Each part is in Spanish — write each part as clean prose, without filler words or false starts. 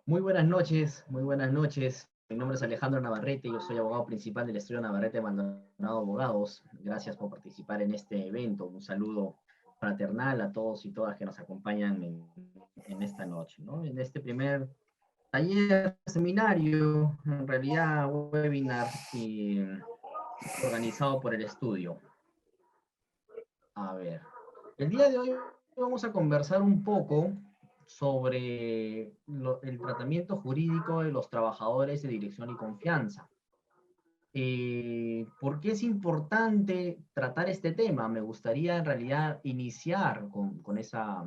Muy buenas noches, muy buenas noches. Mi nombre es Alejandro Navarrete, yo soy abogado principal del estudio Navarrete Maldonado Abogados. Gracias por participar en este evento. Un saludo fraternal a todos y todas que nos acompañan en esta noche, ¿no? En este primer taller, seminario, en realidad webinar organizado por el estudio. A ver, el día de hoy vamos a conversar un poco sobre el tratamiento jurídico de los trabajadores de dirección y confianza. ¿Por qué es importante tratar este tema? Me gustaría en realidad iniciar con esa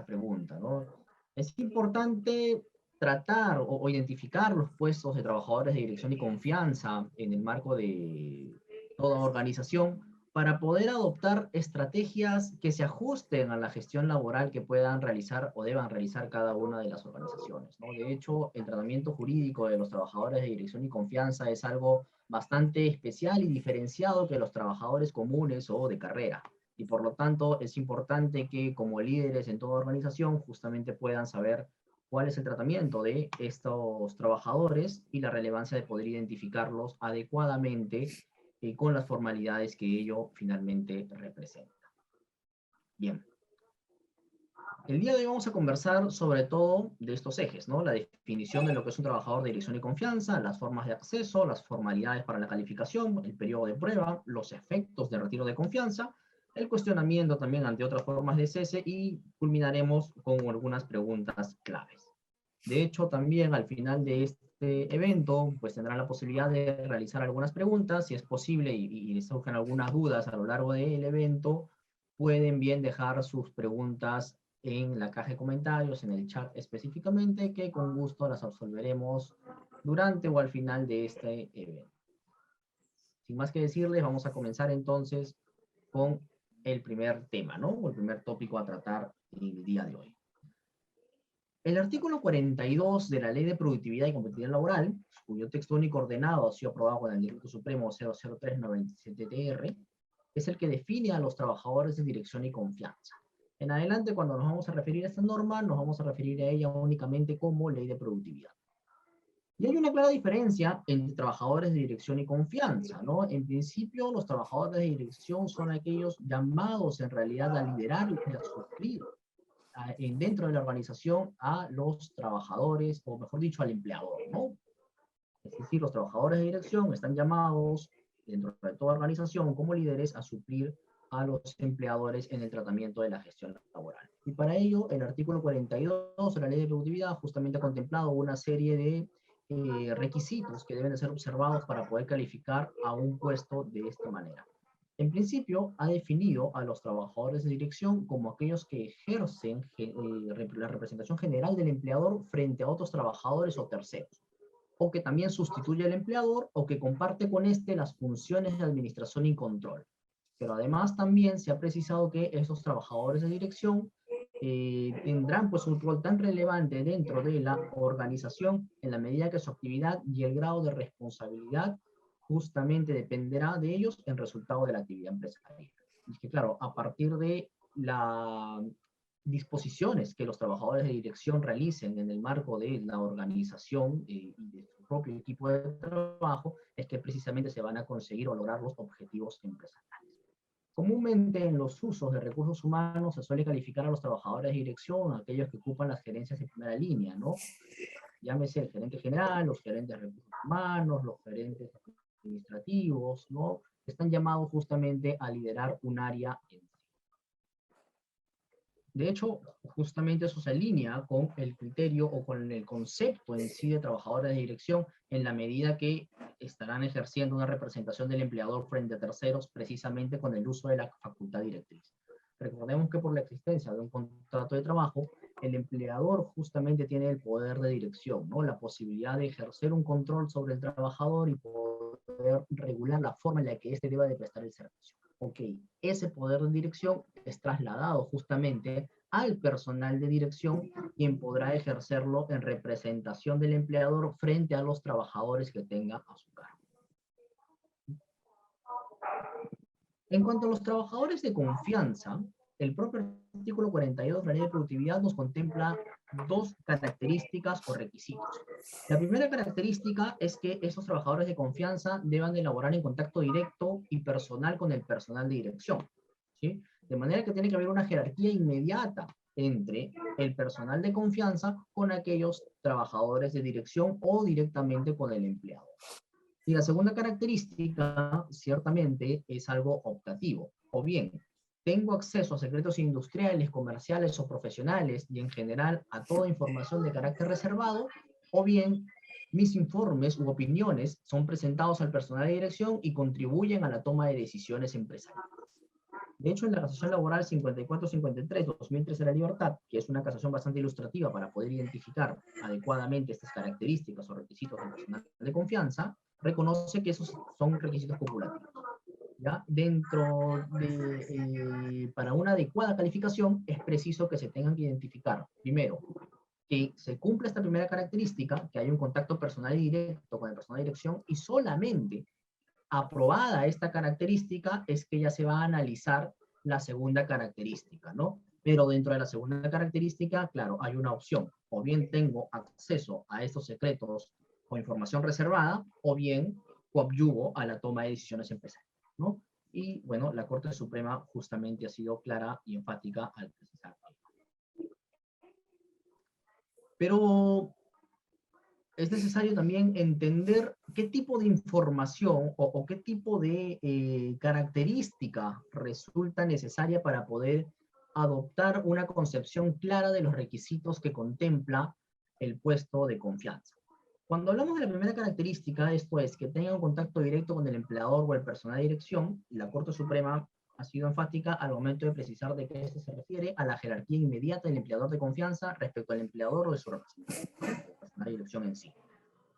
pregunta, ¿no? Es importante tratar o identificar los puestos de trabajadores de dirección y confianza en el marco de toda organización para poder adoptar estrategias que se ajusten a la gestión laboral que puedan realizar o deban realizar cada una de las organizaciones, ¿no? De hecho, el tratamiento jurídico de los trabajadores de dirección y confianza es algo bastante especial y diferenciado que los trabajadores comunes o de carrera. Y por lo tanto es importante que como líderes en toda organización justamente puedan saber cuál es el tratamiento de estos trabajadores y la relevancia de poder identificarlos adecuadamente con las formalidades que ello finalmente representa. Bien. El día de hoy vamos a conversar sobre todo de estos ejes, ¿no? La definición de lo que es un trabajador de dirección y confianza, las formas de acceso, las formalidades para la calificación, el periodo de prueba, los efectos de retiro de confianza, el cuestionamiento también ante otras formas de cese y culminaremos con algunas preguntas claves. De hecho, también al final de este evento, pues tendrán la posibilidad de realizar algunas preguntas, si es posible y les surgen algunas dudas a lo largo del evento, pueden bien dejar sus preguntas en la caja de comentarios, en el chat específicamente, que con gusto las absolveremos durante o al final de este evento. Sin más que decirles, vamos a comenzar entonces con el primer tema, ¿no? O el primer tópico a tratar el día de hoy. El artículo 42 de la Ley de Productividad y Competitividad Laboral, cuyo texto único ordenado ha sido aprobado con el Decreto Supremo 00397-TR, es el que define a los trabajadores de dirección y confianza. En adelante, cuando nos vamos a referir a esta norma, nos vamos a referir a ella únicamente como ley de productividad. Y hay una clara diferencia entre trabajadores de dirección y confianza, ¿no? En principio, los trabajadores de dirección son aquellos llamados en realidad a liderar y a suplir dentro de la organización a los trabajadores, o mejor dicho, al empleador, ¿no? Es decir, los trabajadores de dirección están llamados dentro de toda organización como líderes a suplir a los empleadores en el tratamiento de la gestión laboral. Y para ello, el artículo 42 de la Ley de Productividad justamente ha contemplado una serie de requisitos que deben de ser observados para poder calificar a un puesto de esta manera. En principio, ha definido a los trabajadores de dirección como aquellos que ejercen la representación general del empleador frente a otros trabajadores o terceros, o que también sustituye al empleador o que comparte con éste las funciones de administración y control. Pero además también se ha precisado que esos trabajadores de dirección tendrán pues un rol tan relevante dentro de la organización en la medida que su actividad y el grado de responsabilidad justamente dependerá de ellos en resultado de la actividad empresarial. Y que claro, a partir de las disposiciones que los trabajadores de dirección realicen en el marco de la organización y de su propio equipo de trabajo, es que precisamente se van a conseguir o lograr los objetivos empresariales. Comúnmente en los usos de recursos humanos se suele calificar a los trabajadores de dirección, aquellos que ocupan las gerencias de primera línea, ¿no? Llámese el gerente general, los gerentes de recursos humanos, los gerentes administrativos, ¿no? Están llamados justamente a liderar un área en. De hecho, justamente eso se alinea con el criterio o con el concepto en sí de trabajadores de dirección en la medida que estarán ejerciendo una representación del empleador frente a terceros precisamente con el uso de la facultad directriz. Recordemos que por la existencia de un contrato de trabajo, el empleador justamente tiene el poder de dirección, ¿no? La posibilidad de ejercer un control sobre el trabajador y poder regular la forma en la que éste deba de prestar el servicio. Ok, ese poder de dirección es trasladado justamente al personal de dirección, quien podrá ejercerlo en representación del empleador frente a los trabajadores que tenga a su cargo. En cuanto a los trabajadores de confianza, el propio artículo 42 de la Ley de Productividad nos contempla dos características o requisitos. La primera característica es que estos trabajadores de confianza deban elaborar en contacto directo y personal con el personal de dirección, ¿sí? De manera que tiene que haber una jerarquía inmediata entre el personal de confianza con aquellos trabajadores de dirección o directamente con el empleado. Y la segunda característica, ciertamente, es algo optativo. O bien, tengo acceso a secretos industriales, comerciales o profesionales y en general a toda información de carácter reservado, o bien, mis informes u opiniones son presentados al personal de dirección y contribuyen a la toma de decisiones empresariales. De hecho, en la casación laboral 5453-2003 de la libertad, que es una casación bastante ilustrativa para poder identificar adecuadamente estas características o requisitos del personal de confianza, reconoce que esos son requisitos copulativos. ¿Ya? Dentro de, para una adecuada calificación, es preciso que se tengan que identificar, primero, que se cumpla esta primera característica, que hay un contacto personal y directo con el personal de dirección, y solamente aprobada esta característica es que ya se va a analizar la segunda característica, ¿no? Pero dentro de la segunda característica, claro, hay una opción. O bien tengo acceso a estos secretos o información reservada, o bien coadyuvo a la toma de decisiones empresariales, ¿no? Y bueno, la Corte Suprema justamente ha sido clara y enfática al precisar. Pero es necesario también entender qué tipo de información o qué tipo de característica resulta necesaria para poder adoptar una concepción clara de los requisitos que contempla el puesto de confianza. Cuando hablamos de la primera característica, esto es que tenga un contacto directo con el empleador o el personal de dirección, la Corte Suprema ha sido enfática al momento de precisar de que esto se refiere a la jerarquía inmediata del empleador de confianza respecto al empleador o de su representante, el personal de dirección en sí.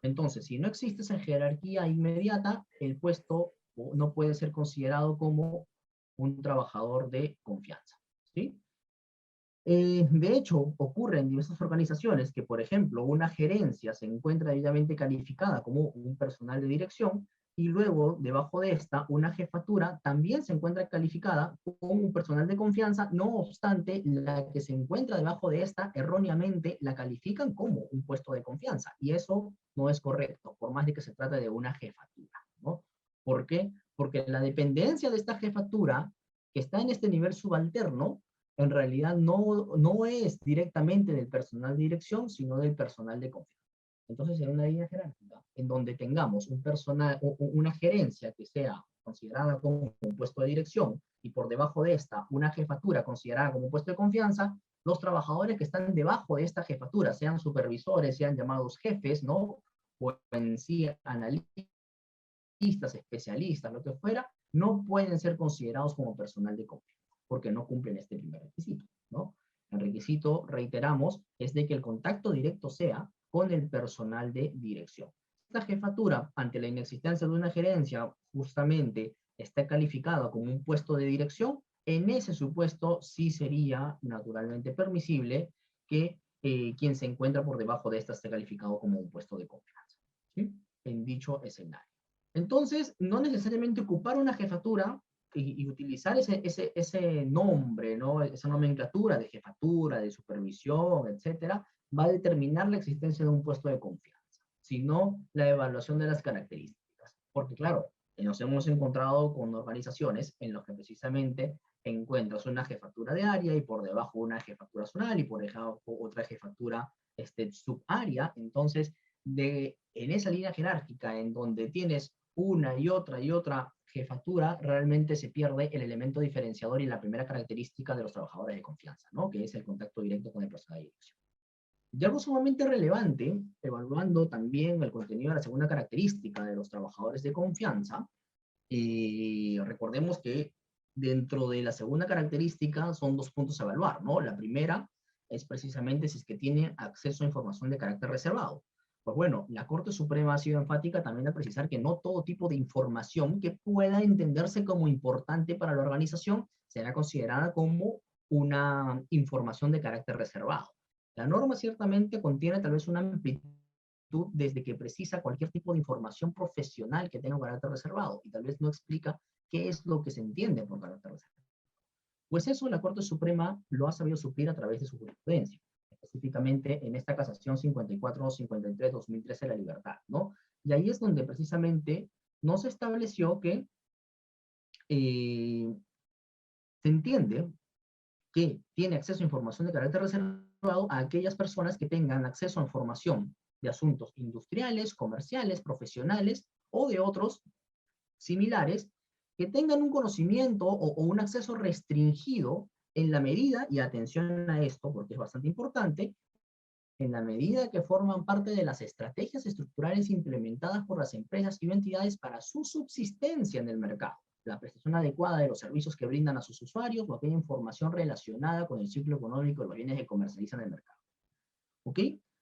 Entonces, si no existe esa jerarquía inmediata, el puesto no puede ser considerado como un trabajador de confianza, ¿sí? De hecho, ocurre en diversas organizaciones que, por ejemplo, una gerencia se encuentra debidamente calificada como un personal de dirección y luego, debajo de esta, una jefatura también se encuentra calificada como un personal de confianza, no obstante, la que se encuentra debajo de esta, erróneamente la califican como un puesto de confianza. Y eso no es correcto, por más de que se trate de una jefatura, ¿no? ¿Por qué? Porque la dependencia de esta jefatura, que está en este nivel subalterno, en realidad no es directamente del personal de dirección, sino del personal de confianza. Entonces, en una línea jerárquica, en donde tengamos un personal, una gerencia que sea considerada como un puesto de dirección y por debajo de esta una jefatura considerada como un puesto de confianza, los trabajadores que están debajo de esta jefatura, sean supervisores, sean llamados jefes, ¿no? O en sí analistas, especialistas, lo que fuera, no pueden ser considerados como personal de confianza porque no cumplen este primer requisito, ¿no? El requisito, reiteramos, es de que el contacto directo sea con el personal de dirección. Esta jefatura, ante la inexistencia de una gerencia, justamente está calificada como un puesto de dirección, en ese supuesto sí sería naturalmente permisible que quien se encuentra por debajo de esta esté calificado como un puesto de confianza, ¿sí? En dicho escenario. Entonces, no necesariamente ocupar una jefatura y utilizar ese nombre, ¿no? Esa nomenclatura de jefatura, de supervisión, etcétera, va a determinar la existencia de un puesto de confianza, sino la evaluación de las características. Porque claro, nos hemos encontrado con organizaciones en las que precisamente encuentras una jefatura de área y por debajo una jefatura zonal y por debajo otra jefatura subárea. Entonces, en esa línea jerárquica en donde tienes una y otra jefatura, realmente se pierde el elemento diferenciador y la primera característica de los trabajadores de confianza, ¿no? Que es el contacto directo con el personal de dirección. Y algo sumamente relevante, evaluando también el contenido de la segunda característica de los trabajadores de confianza, recordemos que dentro de la segunda característica son dos puntos a evaluar, ¿no? La primera es precisamente si es que tiene acceso a información de carácter reservado. Pues bueno, la Corte Suprema ha sido enfática también al precisar que no todo tipo de información que pueda entenderse como importante para la organización será considerada como una información de carácter reservado. La norma ciertamente contiene tal vez una amplitud desde que precisa cualquier tipo de información profesional que tenga un carácter reservado y tal vez no explica qué es lo que se entiende por carácter reservado. Pues eso la Corte Suprema lo ha sabido suplir a través de su jurisprudencia. específicamente en esta casación 54-53-2013 de la libertad, ¿no? Y ahí es donde precisamente no se estableció que se entiende que tiene acceso a información de carácter reservado a aquellas personas que tengan acceso a información de asuntos industriales, comerciales, profesionales o de otros similares que tengan un conocimiento o un acceso restringido en la medida, y atención a esto porque es bastante importante, en la medida que forman parte de las estrategias estructurales implementadas por las empresas y entidades para su subsistencia en el mercado, la prestación adecuada de los servicios que brindan a sus usuarios o aquella información relacionada con el ciclo económico de los bienes que comercializan en el mercado. ¿Ok?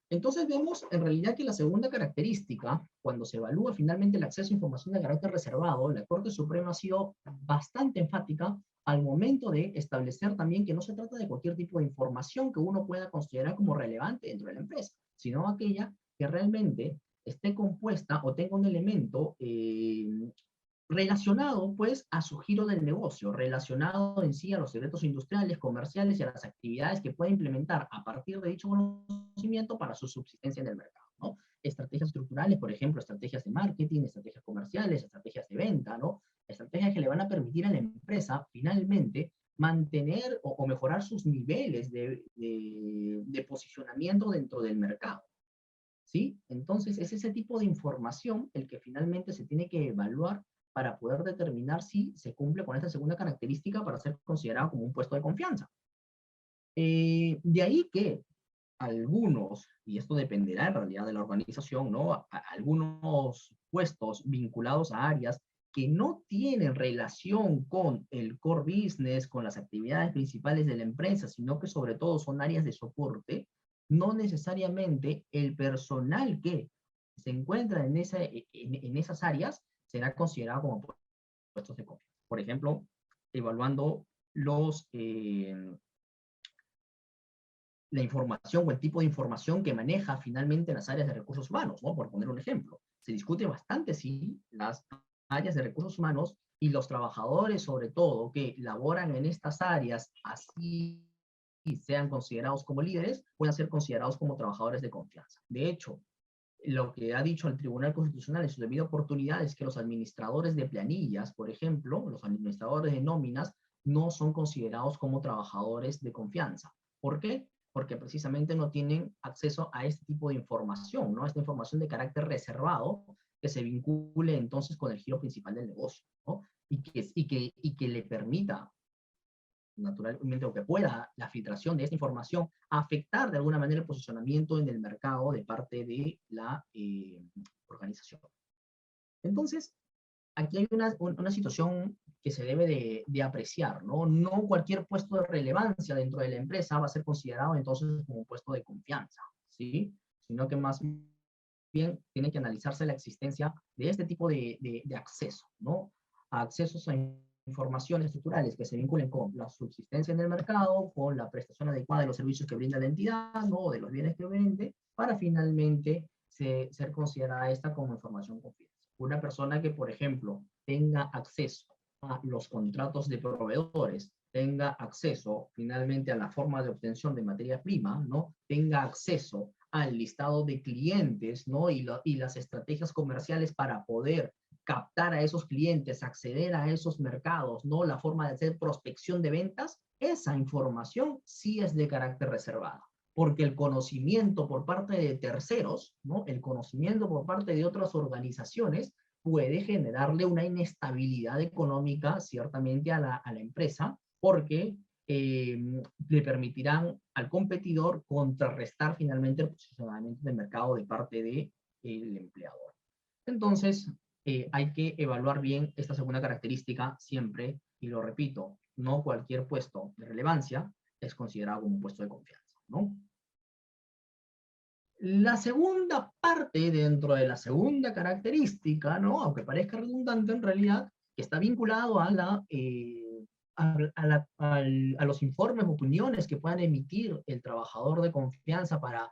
Entonces vemos en realidad que la segunda característica, cuando se evalúa finalmente el acceso a información de carácter reservado, la Corte Suprema ha sido bastante enfática al momento de establecer también que no se trata de cualquier tipo de información que uno pueda considerar como relevante dentro de la empresa, sino aquella que realmente esté compuesta o tenga un elemento relacionado pues a su giro del negocio, relacionado en sí a los secretos industriales, comerciales y a las actividades que puede implementar a partir de dicho conocimiento para su subsistencia en el mercado, ¿no? Estrategias estructurales, por ejemplo, estrategias de marketing, estrategias comerciales, estrategias de venta, ¿no? Estrategias que le van a permitir a la empresa finalmente mantener o mejorar sus niveles de posicionamiento dentro del mercado, ¿sí? Entonces, es ese tipo de información el que finalmente se tiene que evaluar para poder determinar si se cumple con esta segunda característica para ser considerado como un puesto de confianza. De ahí que algunos, y esto dependerá en realidad de la organización, ¿no? Algunos puestos vinculados a áreas que no tienen relación con el core business, con las actividades principales de la empresa, sino que sobre todo son áreas de soporte, no necesariamente el personal que se encuentra en esas áreas será considerado como puestos de confianza. Por ejemplo, evaluando los, la información o el tipo de información que maneja finalmente las áreas de recursos humanos, ¿no? Por poner un ejemplo. Se discute bastante si las áreas de recursos humanos y los trabajadores, sobre todo, que laboran en estas áreas, así sean considerados como líderes, puedan ser considerados como trabajadores de confianza. De hecho, lo que ha dicho el Tribunal Constitucional en su debida oportunidad es que los administradores de planillas, por ejemplo, los administradores de nóminas, no son considerados como trabajadores de confianza. ¿Por qué? Porque precisamente no tienen acceso a este tipo de información, ¿no? Esta información de carácter reservado que se vincule entonces con el giro principal del negocio, ¿no? Y que le permita naturalmente, o que pueda la filtración de esta información afectar de alguna manera el posicionamiento en el mercado de parte de la organización. Entonces, aquí hay una situación que se debe de apreciar, ¿no? No cualquier puesto de relevancia dentro de la empresa va a ser considerado entonces como un puesto de confianza, ¿sí? Sino que más bien tiene que analizarse la existencia de este tipo de acceso, ¿no? A accesos a informaciones estructurales que se vinculen con la subsistencia en el mercado, con la prestación adecuada de los servicios que brinda la entidad, ¿no? De los bienes que vende, para finalmente ser considerada esta como información confidencial. Una persona que, por ejemplo, tenga acceso a los contratos de proveedores, tenga acceso finalmente a la forma de obtención de materia prima, ¿no? Tenga acceso al listado de clientes, ¿no? Y las estrategias comerciales para poder captar a esos clientes, acceder a esos mercados, ¿no? La forma de hacer prospección de ventas, esa información sí es de carácter reservado, porque el conocimiento por parte de terceros, ¿no? El conocimiento por parte de otras organizaciones puede generarle una inestabilidad económica ciertamente a la empresa, porque le permitirán al competidor contrarrestar finalmente el posicionamiento del mercado de parte del empleador. Entonces, hay que evaluar bien esta segunda característica siempre, y lo repito, no cualquier puesto de relevancia es considerado como un puesto de confianza, ¿no? La segunda parte dentro de la segunda característica, ¿no? Aunque parezca redundante en realidad, que está vinculado a los informes o opiniones que puedan emitir el trabajador de confianza para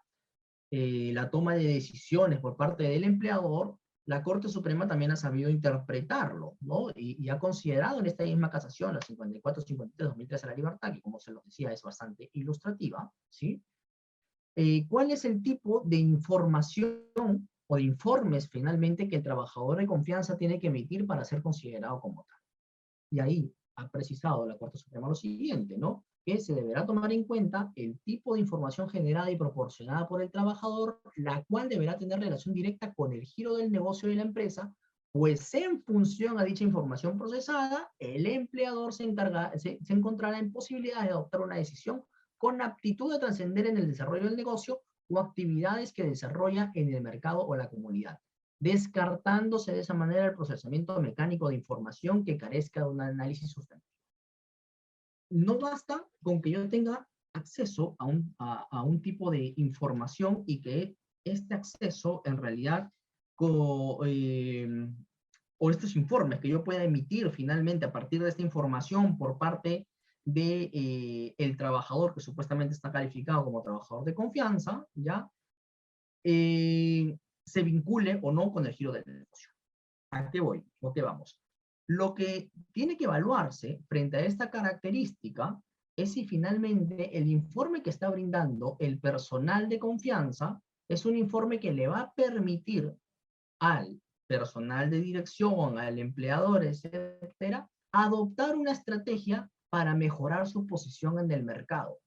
la toma de decisiones por parte del empleador, la Corte Suprema también ha sabido interpretarlo, ¿no? Y ha considerado en esta misma casación, la 54-53-2013 a la libertad, que como se los decía es bastante ilustrativa, ¿sí? ¿Cuál es el tipo de información o de informes finalmente que el trabajador de confianza tiene que emitir para ser considerado como tal? Y ahí ha precisado la Corte Suprema lo siguiente, ¿no? Que se deberá tomar en cuenta el tipo de información generada y proporcionada por el trabajador, la cual deberá tener relación directa con el giro del negocio de la empresa, pues en función a dicha información procesada, el empleador se encontrará en posibilidad de adoptar una decisión con aptitud a trascender en el desarrollo del negocio o actividades que desarrolla en el mercado o la comunidad, descartándose de esa manera el procesamiento mecánico de información que carezca de un análisis sustantivo. No basta con que yo tenga acceso a un tipo de información y que este acceso en realidad co, o estos informes que yo pueda emitir finalmente a partir de esta información por parte de el trabajador que supuestamente está calificado como trabajador de confianza, ¿ya? Se vincule o no con el giro del negocio. ¿A qué voy? ¿O qué vamos? Lo que tiene que evaluarse frente a esta característica es si finalmente el informe que está brindando el personal de confianza es un informe que le va a permitir al personal de dirección, al empleador, etcétera, adoptar una estrategia para mejorar su posición en el mercado.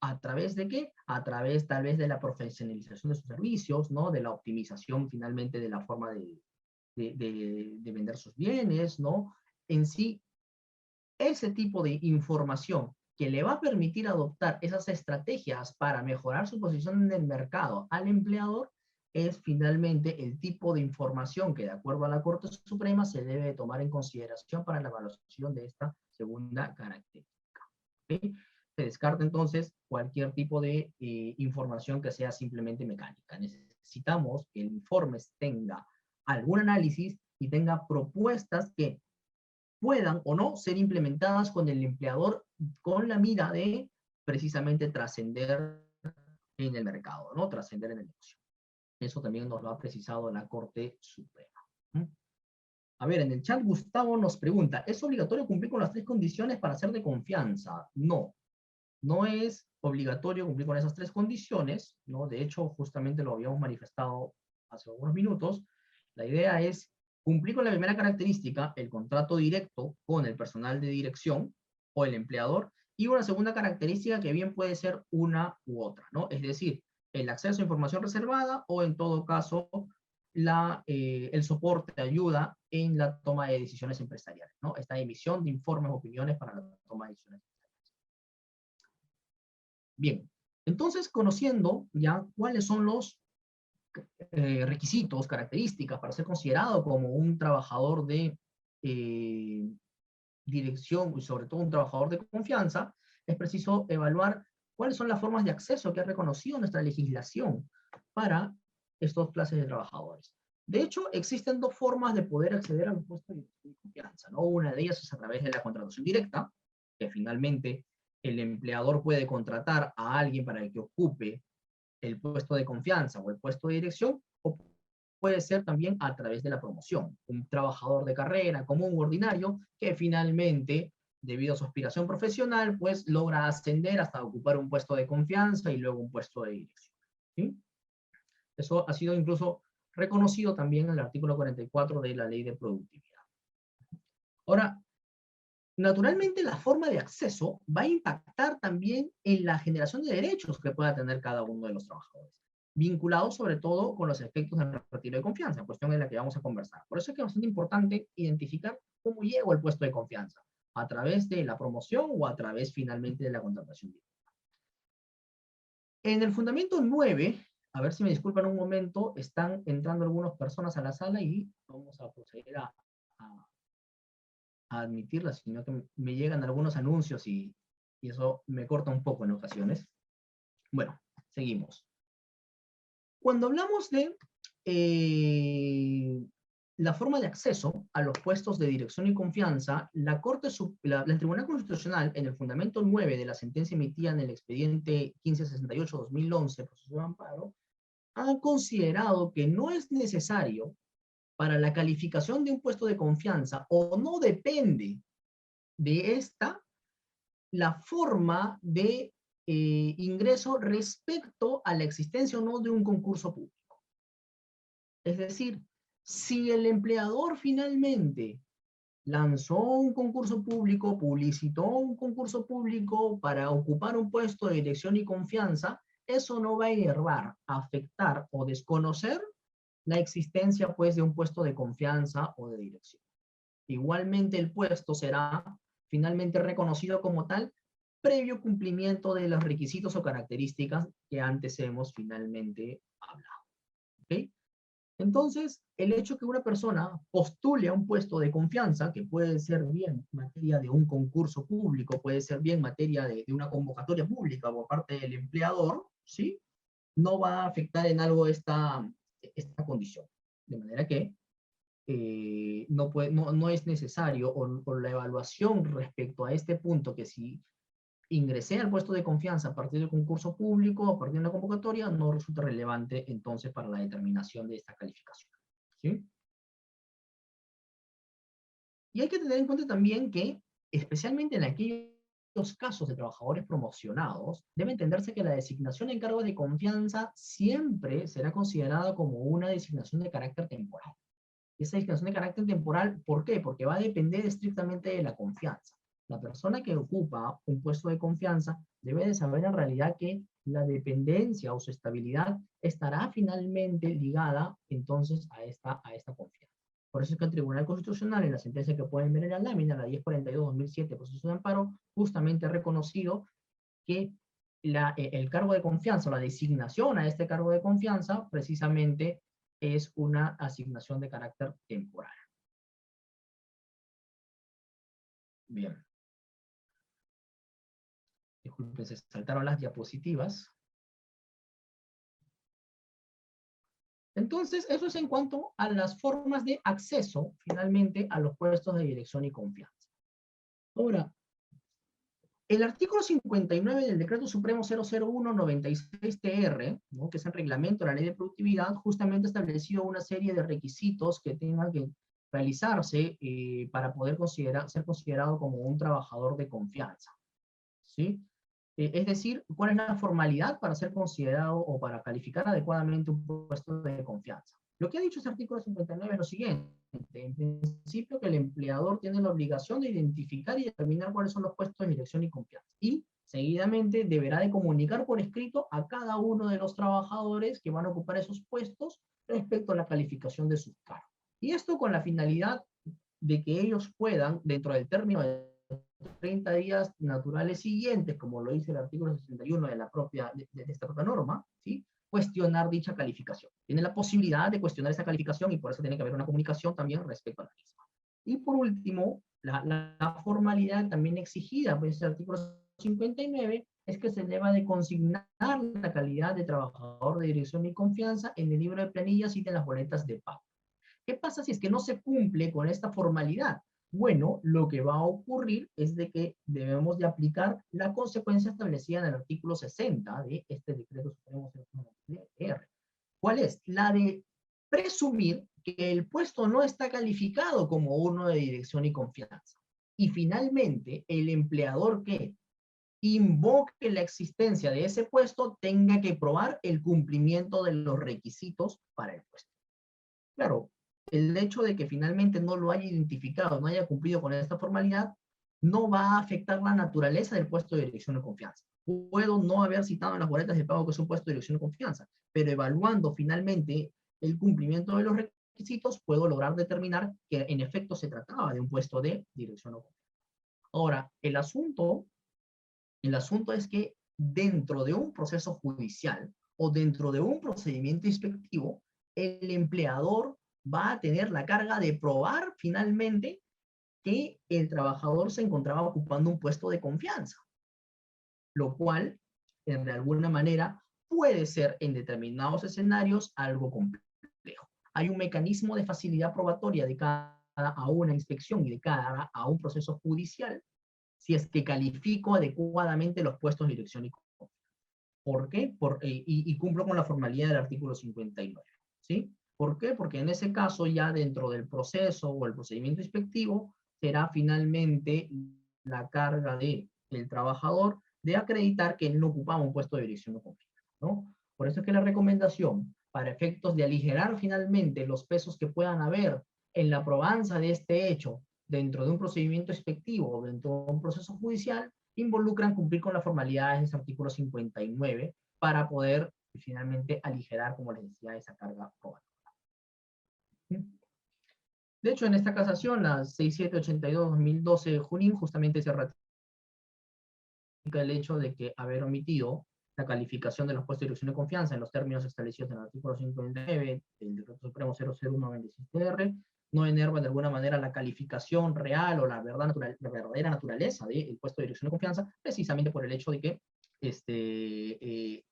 ¿A través de qué? A través tal vez de la profesionalización de sus servicios, ¿no? De la optimización finalmente de la forma de vender sus bienes, ¿no? En sí, ese tipo de información que le va a permitir adoptar esas estrategias para mejorar su posición en el mercado al empleador es finalmente el tipo de información que de acuerdo a la Corte Suprema se debe tomar en consideración para la evaluación de esta segunda característica. ¿Okay? Se descarta entonces cualquier tipo de información que sea simplemente mecánica. Necesitamos que el informe tenga algún análisis y tenga propuestas que puedan o no ser implementadas con el empleador con la mira de precisamente trascender en el mercado, ¿no? Trascender en el negocio. Eso también nos lo ha precisado la Corte Suprema. ¿Mm? A ver, en el chat Gustavo nos pregunta, ¿es obligatorio cumplir con las 3 condiciones para ser de confianza? No, no es obligatorio cumplir con esas 3 condiciones, ¿no? De hecho, justamente lo habíamos manifestado hace unos minutos. La idea es cumplir con la primera característica, el contrato directo con el personal de dirección o el empleador, y una segunda característica que bien puede ser una u otra, ¿no? Es decir, el acceso a información reservada o en todo caso el soporte, ayuda en la toma de decisiones empresariales, ¿no? Esta emisión de informes o opiniones para la toma de decisiones. Bien, entonces conociendo ya cuáles son los requisitos, características para ser considerado como un trabajador de dirección y sobre todo un trabajador de confianza, es preciso evaluar cuáles son las formas de acceso que ha reconocido nuestra legislación para estos clases de trabajadores. De hecho, existen 2 formas de poder acceder a los puestos de confianza, ¿no? Una de ellas es a través de la contratación directa, que finalmente el empleador puede contratar a alguien para que ocupe el puesto de confianza o el puesto de dirección, o puede ser también a través de la promoción. Un trabajador de carrera común u ordinario que finalmente, debido a su aspiración profesional, pues logra ascender hasta ocupar un puesto de confianza y luego un puesto de dirección. ¿Sí? Eso ha sido incluso reconocido también en el artículo 44 de la Ley de Productividad. Ahora, naturalmente la forma de acceso va a impactar también en la generación de derechos que pueda tener cada uno de los trabajadores, vinculados sobre todo con los efectos del retiro de confianza, cuestión en la que vamos a conversar. Por eso es que es bastante importante identificar cómo llego al puesto de confianza, a través de la promoción o a través finalmente de la contratación directa. En el fundamento 9, a ver si me disculpan un momento, están entrando algunas personas a la sala y vamos a proceder a admitirlas, sino que me llegan algunos anuncios y eso me corta un poco en ocasiones. Bueno, seguimos. Cuando hablamos de la forma de acceso a los puestos de dirección y confianza, el Tribunal Constitucional, en el fundamento 9 de la sentencia emitida en el expediente 1568-2011, proceso de amparo, ha considerado que no es necesario para la calificación de un puesto de confianza o no depende de esta la forma de ingreso respecto a la existencia o no de un concurso público. Es decir, si el empleador finalmente lanzó un concurso público, publicitó un concurso público para ocupar un puesto de dirección y confianza, eso no va a enervar, afectar o desconocer la existencia pues de un puesto de confianza o de dirección. Igualmente el puesto será finalmente reconocido como tal previo cumplimiento de los requisitos o características que antes hemos finalmente hablado. ¿Okay? Entonces, el hecho que una persona postule a un puesto de confianza, que puede ser bien materia de un concurso público, puede ser bien materia de una convocatoria pública por parte del empleador, ¿sí? No va a afectar en algo esta condición. De manera que no es necesario, o la evaluación respecto a este punto, que si ingresé al puesto de confianza a partir del concurso público, a partir de una convocatoria, no resulta relevante entonces para la determinación de esta calificación. ¿Sí? Y hay que tener en cuenta también que, especialmente en aquellos casos de trabajadores promocionados, debe entenderse que la designación en cargos de confianza siempre será considerada como una designación de carácter temporal. Esa designación de carácter temporal, ¿por qué? Porque va a depender estrictamente de la confianza. La persona que ocupa un puesto de confianza debe de saber en realidad que la dependencia o su estabilidad estará finalmente ligada entonces a esta confianza. Por eso es que el Tribunal Constitucional, en la sentencia que pueden ver en la lámina, la 1042-2007, proceso de amparo, justamente ha reconocido que el cargo de confianza, o la designación a este cargo de confianza, precisamente es una asignación de carácter temporal. Bien. Disculpen, se saltaron las diapositivas. Entonces, eso es en cuanto a las formas de acceso, finalmente, a los puestos de dirección y confianza. Ahora, el artículo 59 del Decreto Supremo 001-96-TR, ¿no?, que es el reglamento de la Ley de Productividad, justamente ha establecido una serie de requisitos que tengan que realizarse para poder ser considerado como un trabajador de confianza. ¿Sí? Es decir, ¿cuál es la formalidad para ser considerado o para calificar adecuadamente un puesto de confianza? Lo que ha dicho este artículo 59 es lo siguiente. En principio, que el empleador tiene la obligación de identificar y determinar cuáles son los puestos de dirección y confianza. Y, seguidamente, deberá de comunicar por escrito a cada uno de los trabajadores que van a ocupar esos puestos respecto a la calificación de sus cargos. Y esto con la finalidad de que ellos puedan, dentro del término de 30 días naturales siguientes, como lo dice el artículo 61 de esta propia norma, ¿sí?, cuestionar dicha calificación. Tiene la posibilidad de cuestionar esa calificación y por eso tiene que haber una comunicación también respecto a la misma. Y por último, la formalidad también exigida por ese artículo 59 es que se deba de consignar la calidad de trabajador de dirección y confianza en el libro de planillas y de las boletas de pago. ¿Qué pasa si es que no se cumple con esta formalidad? Bueno, lo que va a ocurrir es de que debemos de aplicar la consecuencia establecida en el artículo 60 de este decreto supremo. ¿Cuál es? La de presumir que el puesto no está calificado como uno de dirección y confianza. Y finalmente, el empleador que invoque la existencia de ese puesto tenga que probar el cumplimiento de los requisitos para el puesto. Claro, el hecho de que finalmente no lo haya identificado, no haya cumplido con esta formalidad, no va a afectar la naturaleza del puesto de dirección de confianza. Puedo no haber citado en las boletas de pago que es un puesto de dirección de confianza, pero evaluando finalmente el cumplimiento de los requisitos, puedo lograr determinar que en efecto se trataba de un puesto de dirección de confianza. Ahora, el asunto es que dentro de un proceso judicial o dentro de un procedimiento inspectivo, el empleador va a tener la carga de probar finalmente que el trabajador se encontraba ocupando un puesto de confianza, lo cual, de alguna manera, puede ser en determinados escenarios algo complejo. Hay un mecanismo de facilidad probatoria de cara a una inspección y de cara a un proceso judicial si es que califico adecuadamente los puestos de dirección y confianza. ¿Por qué? Y cumplo con la formalidad del artículo 59. ¿Sí? ¿Por qué? Porque en ese caso ya dentro del proceso o el procedimiento inspectivo será finalmente la carga del trabajador de acreditar que él no ocupaba un puesto de dirección de confianza, ¿no? Por eso es que la recomendación, para efectos de aligerar finalmente los pesos que puedan haber en la probanza de este hecho dentro de un procedimiento expectivo o dentro de un proceso judicial, involucran cumplir con las formalidades de ese artículo 59 para poder finalmente aligerar, como les decía, esa carga probatoria. De hecho, en esta casación, la 6782-2012 de Junín, justamente se ratifica el hecho de que haber omitido la calificación de los puestos de dirección de confianza en los términos establecidos en el artículo 59 del Decreto Supremo 001-27R no enerva de alguna manera la calificación real o la verdadera naturaleza del puesto de dirección de confianza, precisamente por el hecho de que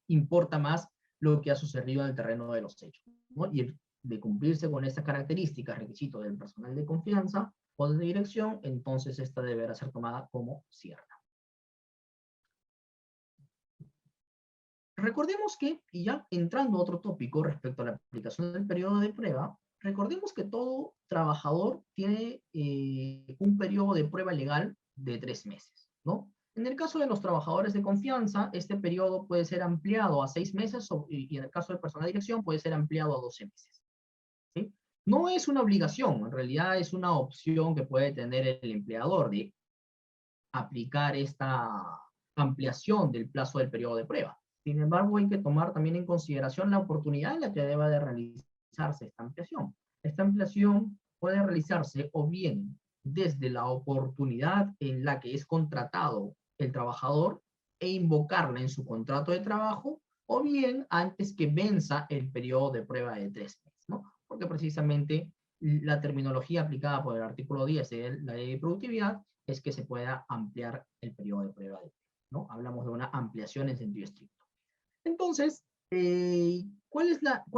importa más lo que ha sucedido en el terreno de los hechos, ¿no? Y de cumplirse con estas características, requisitos del personal de confianza o de dirección, entonces esta deberá ser tomada como cierta. Recordemos que, y ya entrando a otro tópico respecto a la aplicación del periodo de prueba, recordemos que todo trabajador tiene un periodo de prueba legal de 3 meses, ¿no? En el caso de los trabajadores de confianza, este periodo puede ser ampliado a 6 meses y en el caso del personal de dirección puede ser ampliado a 12 meses, ¿sí? No es una obligación, en realidad es una opción que puede tener el empleador de aplicar esta ampliación del plazo del periodo de prueba. Sin embargo, hay que tomar también en consideración la oportunidad en la que deba de realizarse esta ampliación. Esta ampliación puede realizarse o bien desde la oportunidad en la que es contratado el trabajador e invocarla en su contrato de trabajo, o bien antes que venza el periodo de prueba de 3 meses, ¿no? Porque precisamente la terminología aplicada por el artículo 10 de la ley de productividad es que se pueda ampliar el periodo de prueba, ¿no? Hablamos de una ampliación en sentido estricto. Entonces, ¿cuál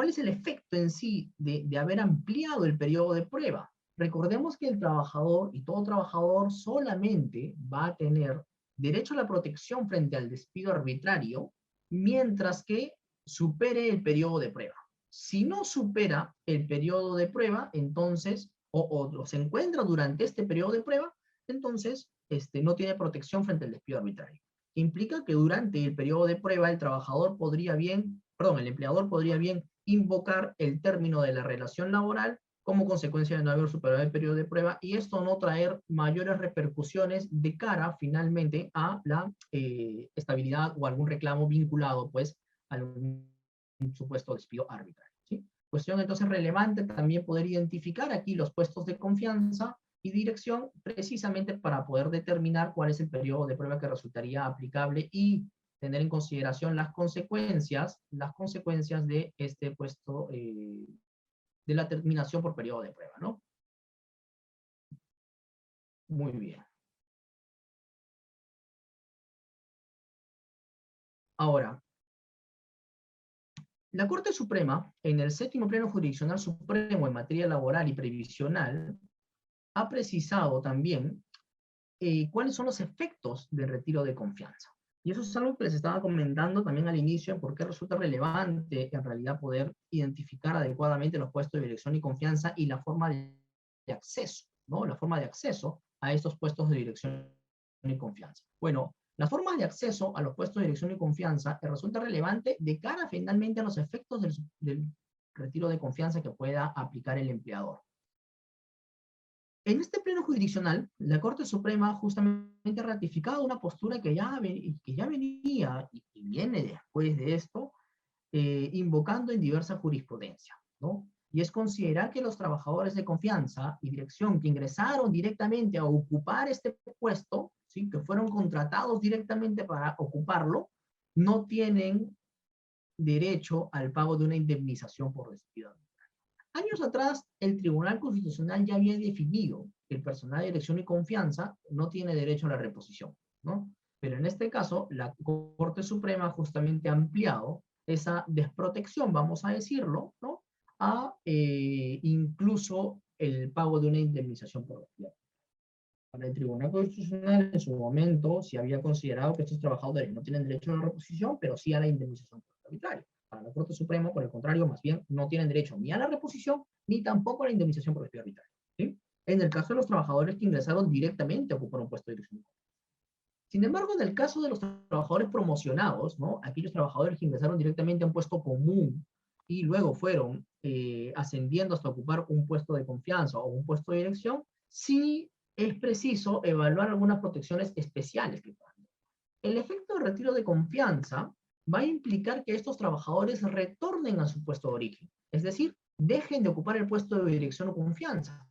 es el efecto en sí de haber ampliado el periodo de prueba? Recordemos que el trabajador, y todo trabajador, solamente va a tener derecho a la protección frente al despido arbitrario mientras que supere el periodo de prueba. Si no supera el periodo de prueba, entonces, o se encuentra durante este periodo de prueba, entonces no tiene protección frente al despido arbitrario. Implica que durante el periodo de prueba el el empleador podría bien invocar el término de la relación laboral como consecuencia de no haber superado el periodo de prueba y esto no traer mayores repercusiones de cara finalmente a la estabilidad o algún reclamo vinculado pues a algún supuesto despido arbitrario, ¿sí? Cuestión entonces relevante también poder identificar aquí los puestos de confianza y dirección precisamente para poder determinar cuál es el periodo de prueba que resultaría aplicable y tener en consideración las consecuencias de este puesto, de la terminación por periodo de prueba, ¿no? Muy bien. Ahora, la Corte Suprema, en el séptimo Pleno Jurisdiccional Supremo en materia laboral y previsional, ha precisado también cuáles son los efectos del retiro de confianza. Y eso es algo que les estaba comentando también al inicio, porque resulta relevante en realidad poder identificar adecuadamente los puestos de dirección y confianza y la forma de acceso, ¿no? La forma de acceso a estos puestos de dirección y confianza. Bueno, las formas de acceso a los puestos de dirección y confianza resulta relevante de cara finalmente a los efectos del retiro de confianza que pueda aplicar el empleador. En este pleno jurisdiccional, la Corte Suprema justamente ha ratificado una postura que ya venía y viene después de esto, invocando en diversa jurisprudencia, ¿no? Y es considerar que los trabajadores de confianza y dirección que ingresaron directamente a ocupar este puesto, ¿sí? Que fueron contratados directamente para ocuparlo, no tienen derecho al pago de una indemnización por despido. Años atrás, el Tribunal Constitucional ya había definido que el personal de dirección y confianza no tiene derecho a la reposición, ¿no? Pero en este caso, la Corte Suprema justamente ha ampliado esa desprotección, vamos a decirlo, ¿no? A incluso el pago de una indemnización por despido. Para el Tribunal Constitucional, en su momento, se había considerado que estos trabajadores no tienen derecho a la reposición, pero sí a la indemnización por arbitrario. Para la Corte Suprema, por el contrario, más bien no tienen derecho ni a la reposición, ni tampoco a la indemnización por despido arbitrario, ¿sí? En el caso de los trabajadores que ingresaron directamente a ocupar un puesto de dirección. Sin embargo, en el caso de los trabajadores promocionados, ¿no? Aquellos trabajadores que ingresaron directamente a un puesto común y luego fueron ascendiendo hasta ocupar un puesto de confianza o un puesto de dirección, sí es preciso evaluar algunas protecciones especiales que puedan. El efecto de retiro de confianza va a implicar que estos trabajadores retornen a su puesto de origen, es decir, dejen de ocupar el puesto de dirección o confianza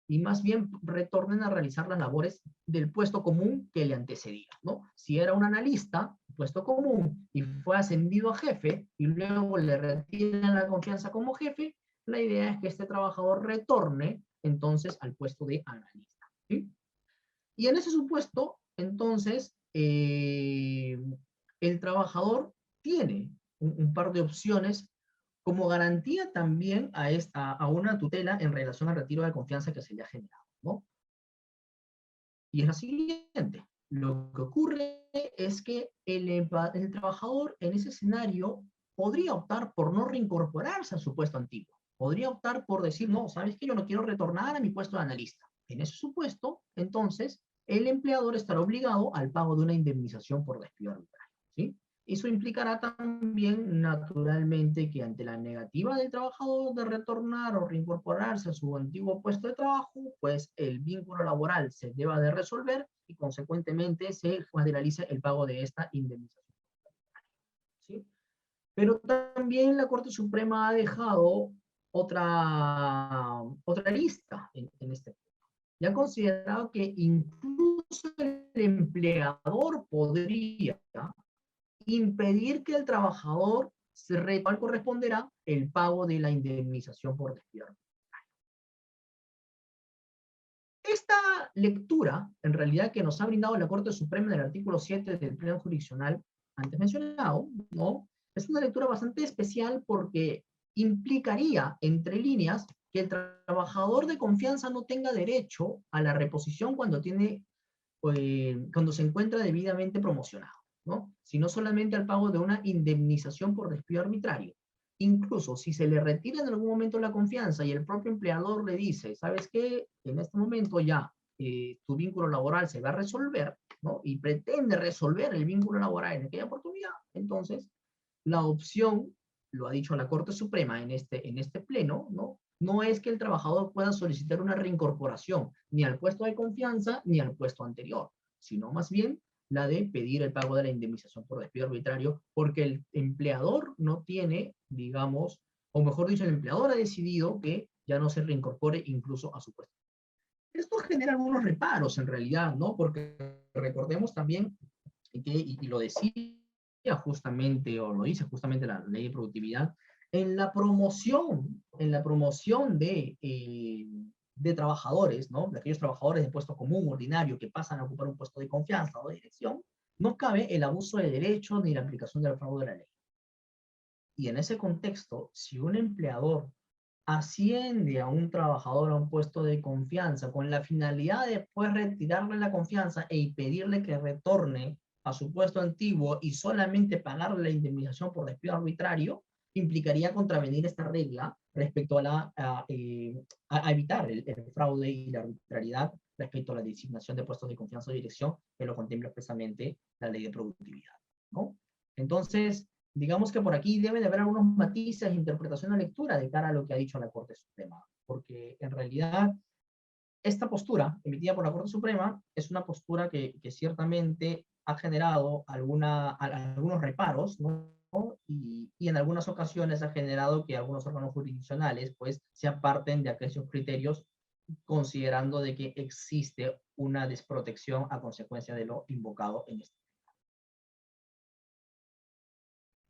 y más bien retornen a realizar las labores del puesto común que le antecedía, ¿no? Si era un analista, puesto común, y fue ascendido a jefe, y luego le retiran la confianza como jefe, la idea es que este trabajador retorne entonces al puesto de analista, ¿sí? Y en ese supuesto, entonces, el trabajador tiene un par de opciones como garantía también a una tutela en relación al retiro de confianza que se le ha generado, ¿no? Y es la siguiente. Lo que ocurre es que el trabajador en ese escenario podría optar por no reincorporarse a su puesto antiguo. Podría optar por decir, no, ¿sabes qué? Yo no quiero retornar a mi puesto de analista. En ese supuesto, entonces, el empleador estará obligado al pago de una indemnización por despido arbitrario, ¿sí? Eso implicará también, naturalmente, que ante la negativa del trabajador de retornar o reincorporarse a su antiguo puesto de trabajo, pues el vínculo laboral se deba de resolver y, consecuentemente, se materialice el pago de esta indemnización, ¿sí? Pero también la Corte Suprema ha dejado otra lista en este punto. Y ha considerado que incluso el empleador podría impedir que el trabajador cual corresponderá el pago de la indemnización por despido. Esta lectura, en realidad, que nos ha brindado la Corte Suprema en el artículo 7 del pleno jurisdiccional antes mencionado, ¿no? Es una lectura bastante especial porque implicaría, entre líneas, que el trabajador de confianza no tenga derecho a la reposición cuando se encuentra debidamente promocionado, ¿no? Sino solamente al pago de una indemnización por despido arbitrario. Incluso si se le retira en algún momento la confianza y el propio empleador le dice, ¿sabes qué? En este momento ya tu vínculo laboral se va a resolver, ¿no? Y pretende resolver el vínculo laboral en aquella oportunidad, entonces la opción, lo ha dicho la Corte Suprema en este pleno, ¿no? No es que el trabajador pueda solicitar una reincorporación ni al puesto de confianza ni al puesto anterior, sino más bien la de pedir el pago de la indemnización por despido arbitrario, porque el empleador no tiene, digamos, o mejor dicho, el empleador ha decidido que ya no se reincorpore incluso a su puesto. Esto genera algunos reparos en realidad, ¿no? Porque recordemos también y lo decía justamente, o lo dice justamente la ley de productividad, en la promoción de trabajadores, ¿no? De aquellos trabajadores de puesto común, ordinario, que pasan a ocupar un puesto de confianza o de dirección, no cabe el abuso de derechos ni la aplicación del fraude de la ley. Y en ese contexto, si un empleador asciende a un trabajador a un puesto de confianza con la finalidad de después retirarle la confianza e impedirle que retorne a su puesto antiguo y solamente pagarle la indemnización por despido arbitrario, implicaría contravenir esta regla respecto a evitar el fraude y la arbitrariedad respecto a la designación de puestos de confianza o dirección, que lo contempla expresamente la ley de productividad, ¿no? Entonces, digamos que por aquí debe de haber algunos matices de interpretación o lectura de cara a lo que ha dicho la Corte Suprema, porque en realidad esta postura emitida por la Corte Suprema es una postura que ciertamente ha generado algunos reparos, ¿no? Y en algunas ocasiones ha generado que algunos órganos jurisdiccionales pues se aparten de aquellos criterios considerando de que existe una desprotección a consecuencia de lo invocado en este.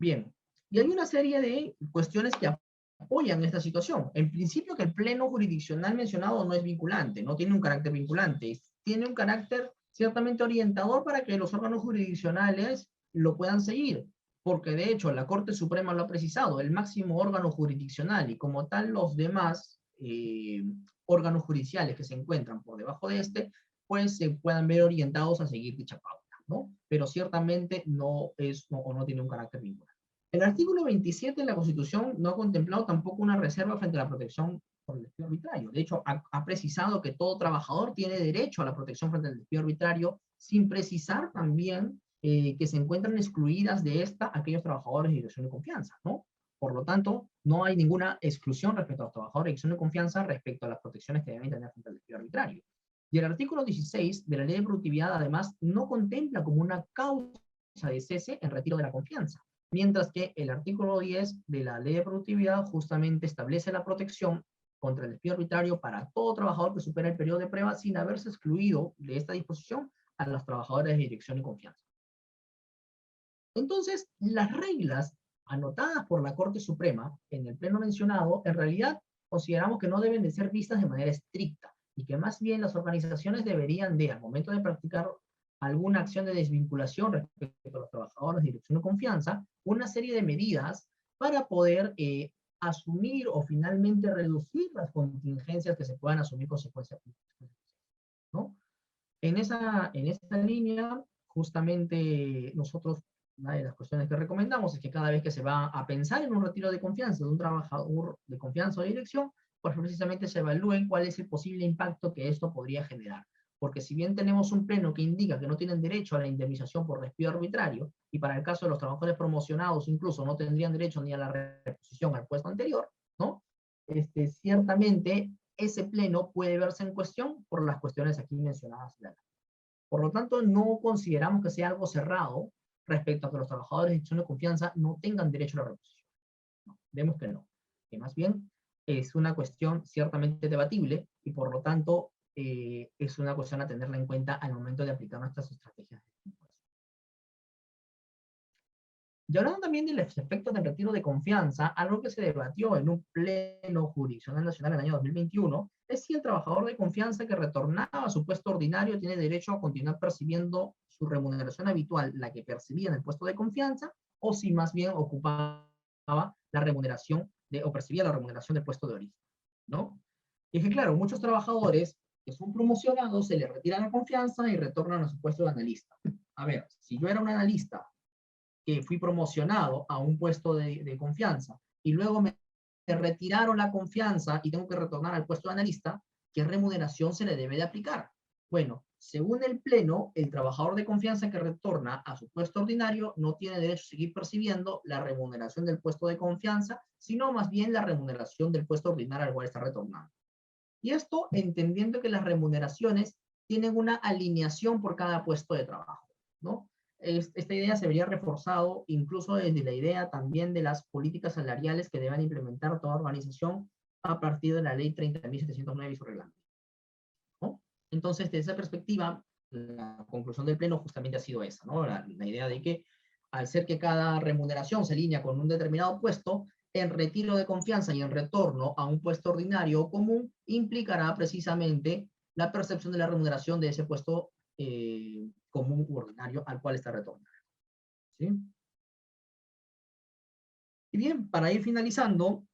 Bien, y hay una serie de cuestiones que apoyan esta situación. En principio, que el pleno jurisdiccional mencionado no es vinculante, no tiene un carácter vinculante, tiene un carácter ciertamente orientador para que los órganos jurisdiccionales lo puedan seguir, porque de hecho la Corte Suprema lo ha precisado, el máximo órgano jurisdiccional y como tal los demás órganos judiciales que se encuentran por debajo de este, pues se puedan ver orientados a seguir dicha pauta, ¿no? Pero ciertamente no es o no tiene un carácter vinculante. El artículo 27 de la Constitución no ha contemplado tampoco una reserva frente a la protección por el despido arbitrario. De hecho, ha precisado que todo trabajador tiene derecho a la protección frente al despido arbitrario sin precisar también que se encuentran excluidas de esta aquellos trabajadores de dirección de confianza, ¿no? Por lo tanto, no hay ninguna exclusión respecto a los trabajadores de dirección de confianza respecto a las protecciones que deben tener frente al despido arbitrario. Y el artículo 16 de la Ley de Productividad, además, no contempla como una causa de cese el retiro de la confianza, mientras que el artículo 10 de la Ley de Productividad justamente establece la protección contra el despido arbitrario para todo trabajador que supera el periodo de prueba sin haberse excluido de esta disposición a los trabajadores de dirección y confianza. Entonces, las reglas anotadas por la Corte Suprema en el pleno mencionado, en realidad consideramos que no deben de ser vistas de manera estricta y que más bien las organizaciones deberían de, al momento de practicar alguna acción de desvinculación respecto a los trabajadores de dirección de confianza, una serie de medidas para poder asumir o finalmente reducir las contingencias que se puedan asumir consecuencias, ¿no? En esta línea, justamente nosotros, una de las cuestiones que recomendamos es que cada vez que se va a pensar en un retiro de confianza de un trabajador de confianza o de dirección, pues precisamente se evalúen cuál es el posible impacto que esto podría generar. Porque si bien tenemos un pleno que indica que no tienen derecho a la indemnización por despido arbitrario, y para el caso de los trabajadores promocionados incluso no tendrían derecho ni a la reposición al puesto anterior, ¿no? Ciertamente ese pleno puede verse en cuestión por las cuestiones aquí mencionadas. Por lo tanto, no consideramos que sea algo cerrado respecto a que los trabajadores de dirección de confianza no tengan derecho a la reposición. No, vemos que no. Que más bien es una cuestión ciertamente debatible y por lo tanto es una cuestión a tenerla en cuenta al momento de aplicar nuestras estrategias. Y hablando también de los efectos del retiro de confianza, algo que se debatió en un pleno jurisdiccional nacional en el año 2021, es si el trabajador de confianza que retornaba a su puesto ordinario tiene derecho a continuar percibiendo su remuneración habitual, la que percibía en el puesto de confianza, o si más bien ocupaba la remuneración o percibía la remuneración del puesto de origen, ¿no? Y es que claro, muchos trabajadores que son promocionados se les retira la confianza y retornan a su puesto de analista. A ver, si yo era un analista que fui promocionado a un puesto de confianza y luego me retiraron la confianza y tengo que retornar al puesto de analista, ¿qué remuneración se le debe de aplicar? Bueno, según el pleno, el trabajador de confianza que retorna a su puesto ordinario no tiene derecho a seguir percibiendo la remuneración del puesto de confianza, sino más bien la remuneración del puesto ordinario al cual está retornando. Y esto entendiendo que las remuneraciones tienen una alineación por cada puesto de trabajo, ¿no? Esta idea se vería reforzado incluso desde la idea también de las políticas salariales que deban implementar toda organización a partir de la ley 30.709 y su reglamento, ¿no? Entonces, desde esa perspectiva, la conclusión del pleno justamente ha sido esa, ¿no? La idea de que al ser que cada remuneración se alinea con un determinado puesto, el retiro de confianza y el retorno a un puesto ordinario o común implicará precisamente la percepción de la remuneración de ese puesto común u ordinario al cual está retornando. ¿Sí? Y bien, para ir finalizando,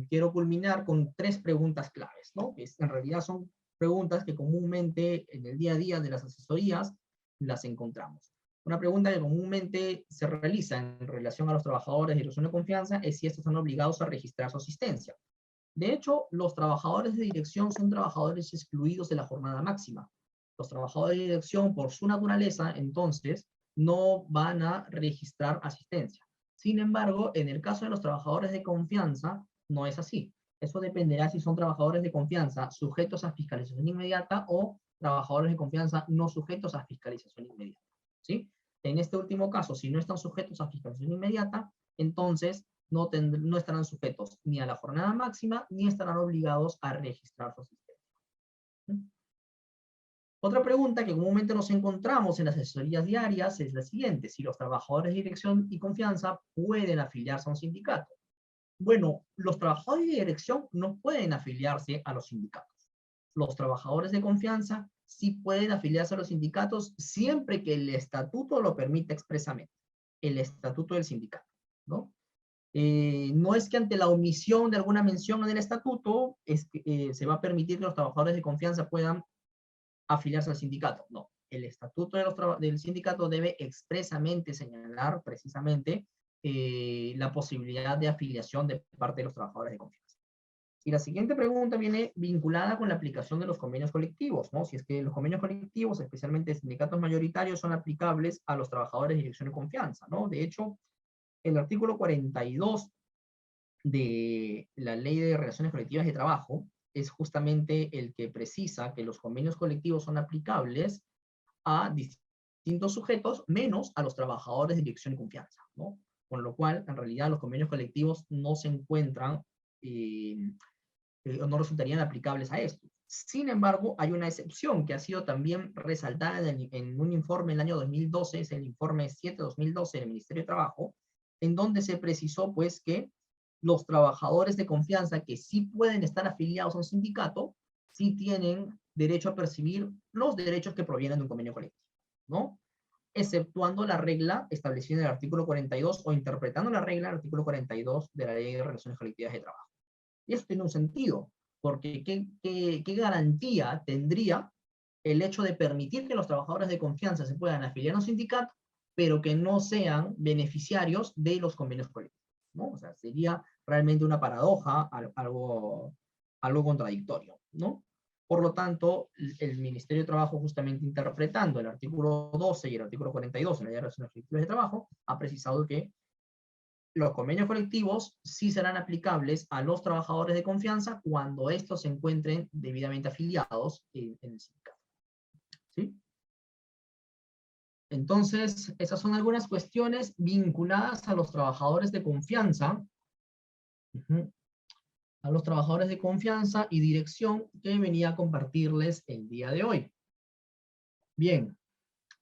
quiero culminar con 3 preguntas claves, ¿no? Que en realidad son preguntas que comúnmente en el día a día de las asesorías las encontramos. Una pregunta que comúnmente se realiza en relación a los trabajadores de dirección de confianza es si estos están obligados a registrar su asistencia. De hecho, los trabajadores de dirección son trabajadores excluidos de la jornada máxima. Los trabajadores de dirección, por su naturaleza, entonces, no van a registrar asistencia. Sin embargo, en el caso de los trabajadores de confianza, no es así. Eso dependerá si son trabajadores de confianza sujetos a fiscalización inmediata o trabajadores de confianza no sujetos a fiscalización inmediata. ¿Sí? En este último caso, si no están sujetos a fiscalización inmediata, entonces no estarán sujetos ni a la jornada máxima, ni estarán obligados a registrar su asistencia. Otra pregunta que comúnmente nos encontramos en las asesorías diarias es la siguiente: si los trabajadores de dirección y confianza pueden afiliarse a un sindicato. Bueno, los trabajadores de dirección no pueden afiliarse a los sindicatos. Los trabajadores de confianza sí pueden afiliarse a los sindicatos siempre que el estatuto lo permita expresamente, el estatuto del sindicato, ¿no? No es que ante la omisión de alguna mención en el estatuto se va a permitir que los trabajadores de confianza puedan afiliarse al sindicato. No, el estatuto del sindicato debe expresamente señalar precisamente la posibilidad de afiliación de parte de los trabajadores de confianza. Y la siguiente pregunta viene vinculada con la aplicación de los convenios colectivos, ¿no? Si es que los convenios colectivos, especialmente sindicatos mayoritarios, son aplicables a los trabajadores de dirección y confianza, ¿no? De hecho, el artículo 42 de la Ley de Relaciones Colectivas de Trabajo es justamente el que precisa que los convenios colectivos son aplicables a distintos sujetos, menos a los trabajadores de dirección y confianza, ¿no? Con lo cual, en realidad, los convenios colectivos no se encuentran, no resultarían aplicables a esto. Sin embargo, hay una excepción que ha sido también resaltada en un informe en el año 2012, es el informe 7-2012 del Ministerio de Trabajo, en donde se precisó, pues, que los trabajadores de confianza que sí pueden estar afiliados a un sindicato, sí tienen derecho a percibir los derechos que provienen de un convenio colectivo, ¿no? Exceptuando la regla establecida en el artículo 42 o interpretando la regla del artículo 42 de la Ley de Relaciones Colectivas de Trabajo. Y eso tiene un sentido, porque ¿qué garantía tendría el hecho de permitir que los trabajadores de confianza se puedan afiliar a un sindicato, pero que no sean beneficiarios de los convenios colectivos, ¿no? O sea, sería realmente una paradoja, algo contradictorio, ¿no? Por lo tanto, el Ministerio de Trabajo, justamente interpretando el artículo 12 y el artículo 42 en la Ley de Relaciones Colectivas de Trabajo, ha precisado que los convenios colectivos sí serán aplicables a los trabajadores de confianza cuando estos se encuentren debidamente afiliados en el sindicato, ¿sí? Entonces, esas son algunas cuestiones vinculadas a los trabajadores de confianza, a los trabajadores de confianza y dirección que venía a compartirles el día de hoy. Bien,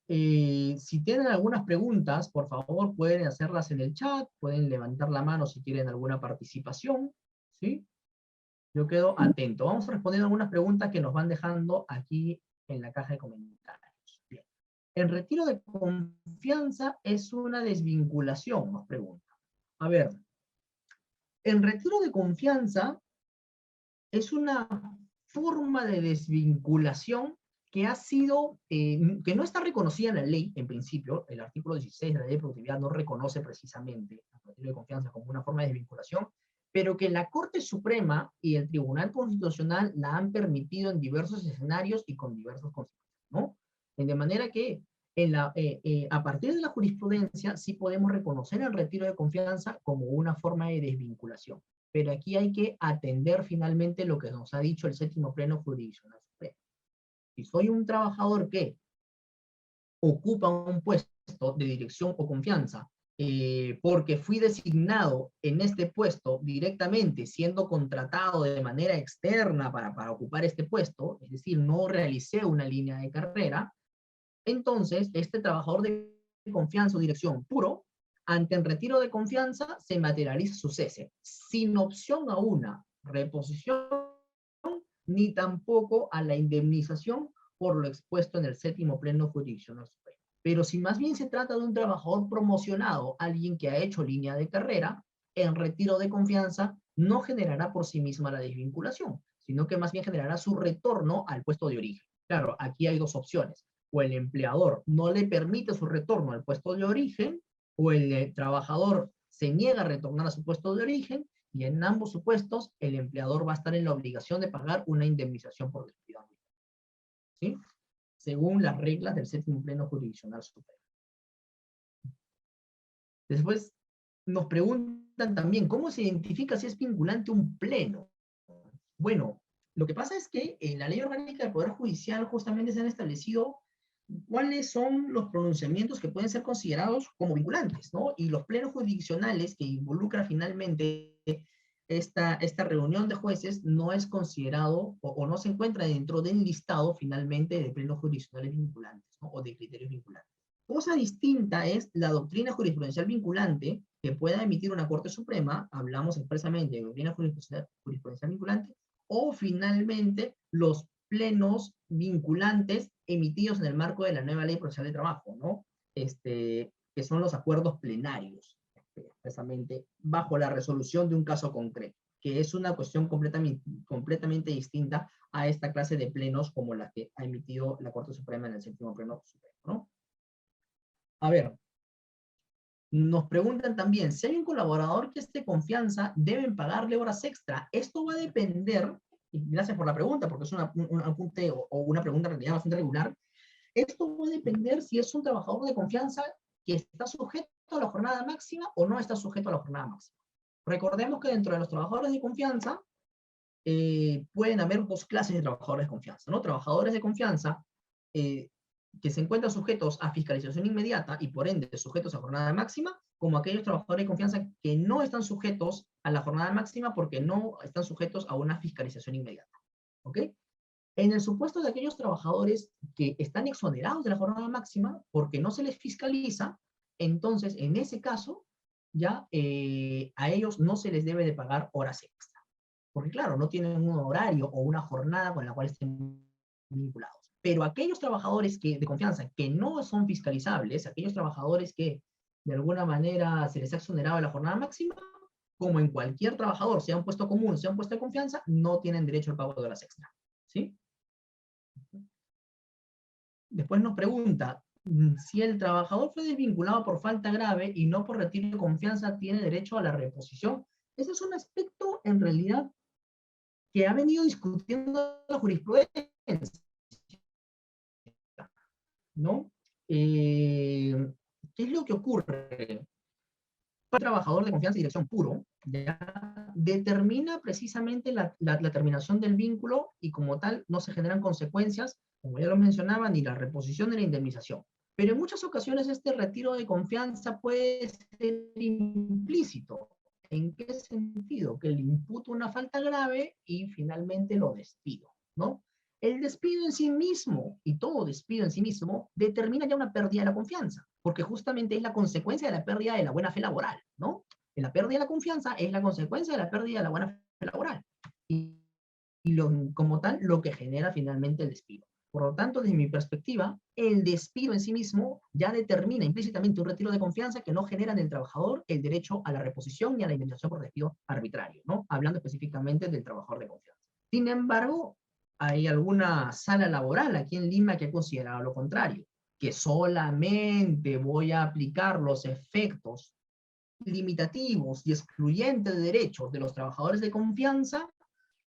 si tienen algunas preguntas, por favor, pueden hacerlas en el chat, pueden levantar la mano si quieren alguna participación, ¿sí? Yo quedo atento. Vamos a responder algunas preguntas que nos van dejando aquí en la caja de comentarios. Bien. ¿El retiro de confianza es una desvinculación? Nos pregunta. A ver, el retiro de confianza es una forma de desvinculación que ha sido, que no está reconocida en la ley, en principio. El artículo 16 de la ley de productividad no reconoce precisamente el retiro de confianza como una forma de desvinculación, pero que la Corte Suprema y el Tribunal Constitucional la han permitido en diversos escenarios y con diversos conceptos, ¿no? De manera que a partir de la jurisprudencia sí podemos reconocer el retiro de confianza como una forma de desvinculación. Pero aquí hay que atender finalmente lo que nos ha dicho el séptimo pleno jurisdiccional supremo. Si soy un trabajador que ocupa un puesto de dirección o confianza, porque fui designado en este puesto directamente, siendo contratado de manera externa para ocupar este puesto, es decir, no realicé una línea de carrera, entonces este trabajador de confianza o dirección puro, ante el retiro de confianza, se materializa su cese, sin opción a una reposición, ni tampoco a la indemnización por lo expuesto en el séptimo pleno jurisdiccional supremo. Pero si más bien se trata de un trabajador promocionado, alguien que ha hecho línea de carrera, el retiro de confianza no generará por sí misma la desvinculación, sino que más bien generará su retorno al puesto de origen. Claro, aquí hay dos opciones. O el empleador no le permite su retorno al puesto de origen, o el trabajador se niega a retornar a su puesto de origen, y en ambos supuestos el empleador va a estar en la obligación de pagar una indemnización por despido, ¿sí? Según las reglas del séptimo pleno jurisdiccional supremo. Después nos preguntan también, ¿cómo se identifica si es vinculante un pleno? Bueno, lo que pasa es que en la Ley Orgánica del Poder Judicial justamente se han establecido cuáles son los pronunciamientos que pueden ser considerados como vinculantes, ¿no? Y los plenos jurisdiccionales que involucra finalmente esta reunión de jueces no es considerado o no se encuentra dentro del listado finalmente de plenos jurisdiccionales vinculantes, ¿no? O de criterios vinculantes. Cosa distinta es la doctrina jurisprudencial vinculante que pueda emitir una Corte Suprema, hablamos expresamente de doctrina jurisprudencial vinculante, o finalmente los plenos vinculantes emitidos en el marco de la nueva Ley Procesal de Trabajo, ¿no? Que son los acuerdos plenarios, expresamente bajo la resolución de un caso concreto, que es una cuestión completamente distinta a esta clase de plenos como la que ha emitido la Corte Suprema en el séptimo pleno supremo, ¿no? A ver, Nos preguntan también, si hay un colaborador que es de confianza, ¿deben pagarle horas extra? Esto va a depender, y gracias por la pregunta, porque es un apunte o una pregunta en realidad bastante regular. Esto va a depender si es un trabajador de confianza que está sujeto a la jornada máxima o no está sujeto a la jornada máxima. Recordemos que dentro de los trabajadores de confianza pueden haber dos clases de trabajadores de confianza, ¿no? Trabajadores de confianza eh, que se encuentran sujetos a fiscalización inmediata y por ende sujetos a jornada máxima, como aquellos trabajadores de confianza que no están sujetos a la jornada máxima porque no están sujetos a una fiscalización inmediata. ¿Ok? En el supuesto de aquellos trabajadores que están exonerados de la jornada máxima porque no se les fiscaliza, entonces en ese caso ya a ellos no se les debe de pagar horas extra. Porque claro, no tienen un horario o una jornada con la cual estén vinculados. Pero aquellos trabajadores de confianza que no son fiscalizables, aquellos trabajadores que de alguna manera se les ha exonerado de la jornada máxima, como en cualquier trabajador, sea un puesto común, sea un puesto de confianza, no tienen derecho al pago de horas extra. ¿Sí? Después nos pregunta, si el trabajador fue desvinculado por falta grave y no por retiro de confianza, ¿tiene derecho a la reposición? Ese es un aspecto, en realidad, que ha venido discutiendo la jurisprudencia, ¿no? ¿Qué es lo que ocurre? Un trabajador de confianza y dirección puro ya determina precisamente la terminación del vínculo y como tal no se generan consecuencias, como ya lo mencionaba, ni la reposición ni la indemnización. Pero en muchas ocasiones este retiro de confianza puede ser implícito. ¿En qué sentido? Que le imputo una falta grave y finalmente lo despido, ¿no? El despido en sí mismo, y todo despido en sí mismo, determina ya una pérdida de la confianza, porque justamente es la consecuencia de la pérdida de la buena fe laboral, ¿no? La pérdida de la confianza es la consecuencia de la pérdida de la buena fe laboral. Como tal, lo que genera finalmente el despido. Por lo tanto, desde mi perspectiva, el despido en sí mismo ya determina implícitamente un retiro de confianza que no genera en el trabajador el derecho a la reposición ni a la indemnización por despido arbitrario, ¿no? Hablando específicamente del trabajador de confianza. Sin embargo, hay alguna sala laboral aquí en Lima que ha considerado lo contrario, que solamente voy a aplicar los efectos limitativos y excluyentes de derechos de los trabajadores de confianza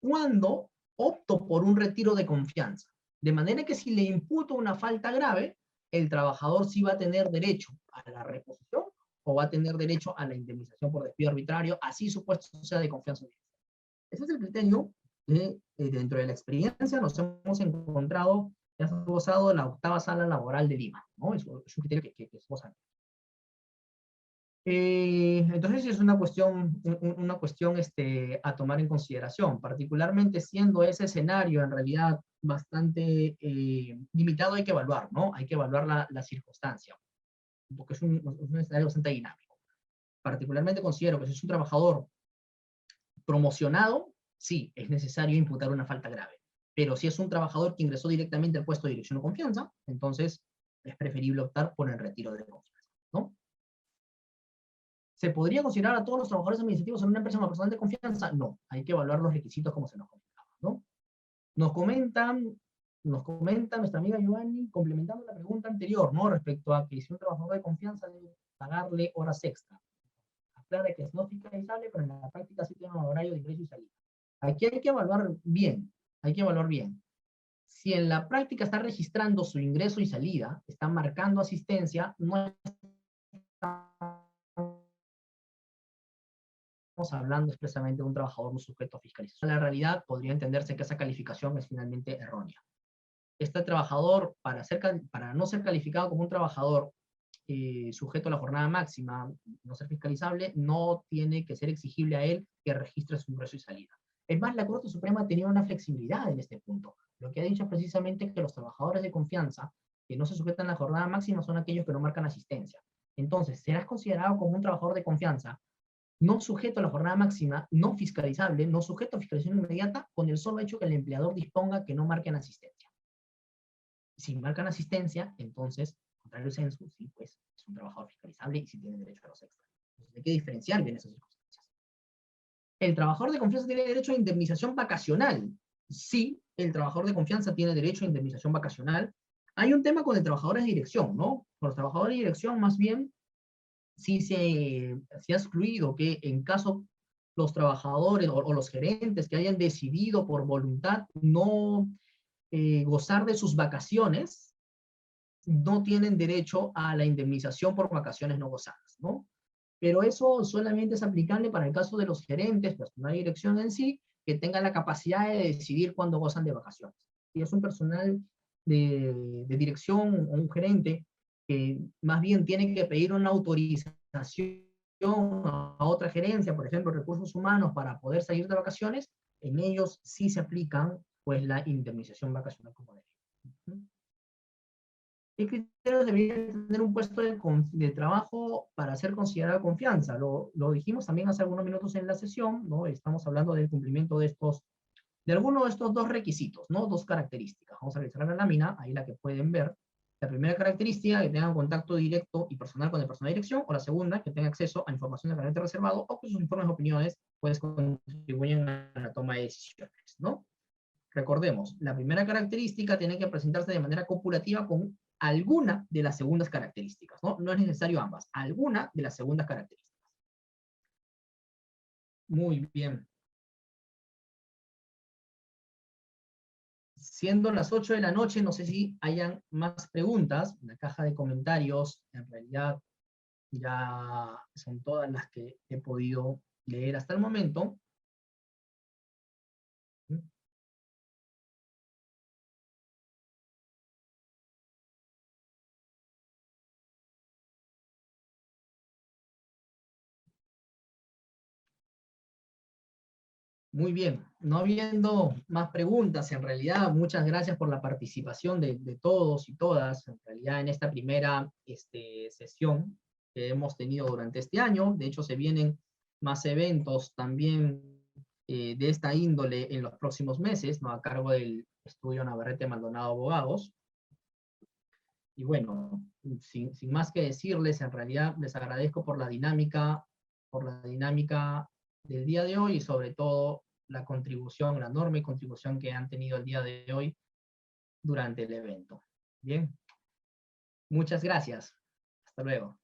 cuando opto por un retiro de confianza. De manera que si le imputo una falta grave, el trabajador sí va a tener derecho a la reposición o va a tener derecho a la indemnización por despido arbitrario, así su puesto sea de confianza. Ese es el criterio que dentro de la experiencia nos hemos encontrado, que ha esbozado la octava sala laboral de Lima, ¿no? Es un criterio que esbozan. Entonces es una cuestión a tomar en consideración, particularmente siendo ese escenario en realidad bastante limitado, hay que evaluar, ¿no? Hay que evaluar la circunstancia, porque es un escenario bastante dinámico. Particularmente considero que si es un trabajador promocionado, sí, es necesario imputar una falta grave. Pero si es un trabajador que ingresó directamente al puesto de dirección o confianza, entonces es preferible optar por el retiro de confianza, ¿no? ¿Se podría considerar a todos los trabajadores administrativos en una empresa como personal de confianza? No, hay que evaluar los requisitos como se nos comentaba, ¿no? Nos comenta nuestra amiga Giovanni, complementando la pregunta anterior, ¿no? Respecto a que si un trabajador de confianza debe pagarle horas extra. Aclara que es no fiscalizable, pero en la práctica sí tiene un horario de ingreso y salida. Aquí hay que evaluar bien, hay que evaluar bien. Si en la práctica está registrando su ingreso y salida, está marcando asistencia, no estamos hablando expresamente de un trabajador no sujeto a fiscalización. En la realidad podría entenderse que esa calificación es finalmente errónea. Este trabajador, para no ser calificado como un trabajador sujeto a la jornada máxima, no ser fiscalizable, no tiene que ser exigible a él que registre su ingreso y salida. Es más, la Corte Suprema tenía una flexibilidad en este punto. Lo que ha dicho es precisamente que los trabajadores de confianza que no se sujetan a la jornada máxima son aquellos que no marcan asistencia. Entonces, serás considerado como un trabajador de confianza no sujeto a la jornada máxima, no fiscalizable, no sujeto a fiscalización inmediata, con el solo hecho que el empleador disponga que no marquen asistencia. Si marcan asistencia, entonces, contrario al censo, sí, pues es un trabajador fiscalizable y sí tiene derecho a los extras. Entonces hay que diferenciar bien esas circunstancias. ¿El trabajador de confianza tiene derecho a indemnización vacacional? Sí, el trabajador de confianza tiene derecho a indemnización vacacional. Hay un tema con el trabajador de dirección, ¿no? Con los trabajadores de dirección, más bien, se ha excluido que en caso los trabajadores o los gerentes que hayan decidido por voluntad no gozar de sus vacaciones, no tienen derecho a la indemnización por vacaciones no gozadas, ¿no? Pero eso solamente es aplicable para el caso de los gerentes, personal de dirección en sí, que tengan la capacidad de decidir cuándo gozan de vacaciones. Si es un personal de dirección o un gerente que más bien tiene que pedir una autorización a otra gerencia, por ejemplo, recursos humanos, para poder salir de vacaciones, en ellos sí se aplican pues la indemnización vacacional como derecho. ¿Qué criterios debería tener un puesto de trabajo para ser considerado confianza? Lo dijimos también hace algunos minutos en la sesión, ¿no? Estamos hablando del cumplimiento de alguno de estos dos requisitos, ¿no? Dos características. Vamos a revisar la lámina, ahí la que pueden ver. La primera característica, que tengan contacto directo y personal con el personal de dirección, o la segunda, que tenga acceso a información de carácter reservado, o que sus informes o opiniones pues contribuyen a la toma de decisiones, ¿no? Recordemos, la primera característica tiene que presentarse de manera copulativa con alguna de las segundas características, ¿no? No es necesario ambas, alguna de las segundas características. Muy bien. Siendo las 8 de la noche, no sé si hayan más preguntas. En la caja de comentarios, en realidad, ya son todas las que he podido leer hasta el momento. Muy bien, no habiendo más preguntas, en realidad, muchas gracias por la participación de todos y todas, en realidad, en esta primera sesión que hemos tenido durante este año. De hecho, se vienen más eventos también de esta índole en los próximos meses, ¿no? A cargo del estudio Navarrete Maldonado Abogados. Y bueno, sin más que decirles, en realidad les agradezco por la dinámica del día de hoy y sobre todo la contribución, la enorme contribución que han tenido el día de hoy durante el evento. Bien, muchas gracias. Hasta luego.